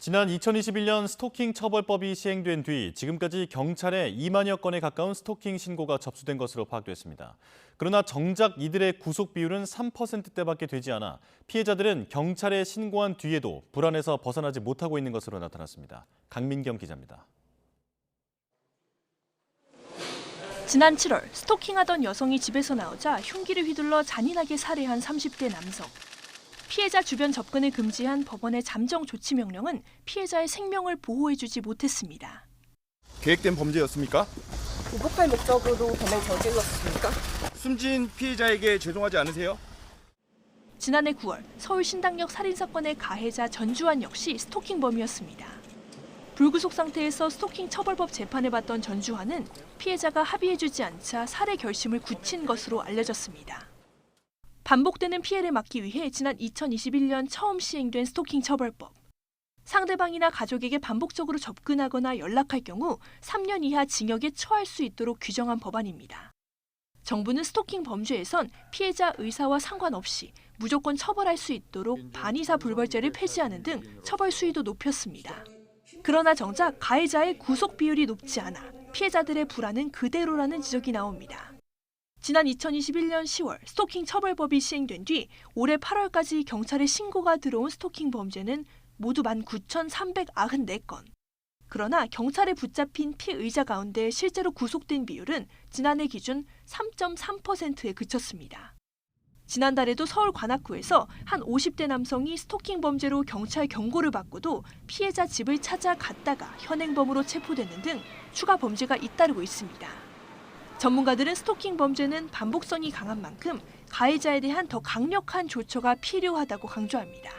지난 2021년 스토킹 처벌법이 시행된 뒤 지금까지 경찰에 2만여 건에 가까운 스토킹 신고가 접수된 것으로 파악됐습니다. 그러나 정작 이들의 구속 비율은 3%대밖에 되지 않아 피해자들은 경찰에 신고한 뒤에도 불안에서 벗어나지 못하고 있는 것으로 나타났습니다. 강민경 기자입니다. 지난 7월 스토킹하던 여성이 집에서 나오자 흉기를 휘둘러 잔인하게 살해한 30대 남성. 피해자 주변 접근을 금지한 법원의 잠정 조치 명령은 피해자의 생명을 보호해주지 못했습니다. 계획된 범죄였습니까? 보복할 목적으로 범행 저질렀습니까? 숨진 피해자에게 죄송하지 않으세요? 지난해 9월 서울 신당역 살인사건의 가해자 전주환 역시 스토킹범이었습니다. 불구속 상태에서 스토킹 처벌법 재판을 받던 전주환은 피해자가 합의해주지 않자 살해 결심을 굳힌 것으로 알려졌습니다. 반복되는 피해를 막기 위해 지난 2021년 처음 시행된 스토킹 처벌법. 상대방이나 가족에게 반복적으로 접근하거나 연락할 경우 3년 이하 징역에 처할 수 있도록 규정한 법안입니다. 정부는 스토킹 범죄에선 피해자 의사와 상관없이 무조건 처벌할 수 있도록 반의사 불벌죄를 폐지하는 등 처벌 수위도 높였습니다. 그러나 정작 가해자의 구속 비율이 높지 않아 피해자들의 불안은 그대로라는 지적이 나옵니다. 지난 2021년 10월 스토킹 처벌법이 시행된 뒤 올해 8월까지 경찰에 신고가 들어온 스토킹 범죄는 모두 19,394건. 그러나 경찰에 붙잡힌 피의자 가운데 실제로 구속된 비율은 지난해 기준 3.3%에 그쳤습니다. 지난달에도 서울 관악구에서 한 50대 남성이 스토킹 범죄로 경찰 경고를 받고도 피해자 집을 찾아갔다가 현행범으로 체포되는 등 추가 범죄가 잇따르고 있습니다. 전문가들은 스토킹 범죄는 반복성이 강한 만큼 가해자에 대한 더 강력한 조처가 필요하다고 강조합니다.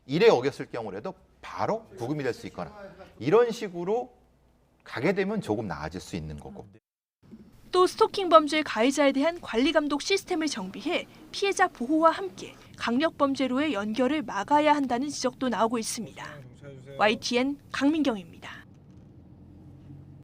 이래 어겼을 경우라도 바로 구금이 될 수 있거나 이런 식으로 가게 되면 조금 나아질 수 있는 거고. 또 스토킹 범죄 가해자에 대한 관리 감독 시스템을 정비해 피해자 보호와 함께 강력 범죄로의 연결을 막아야 한다는 지적도 나오고 있습니다. YTN 강민경입니다.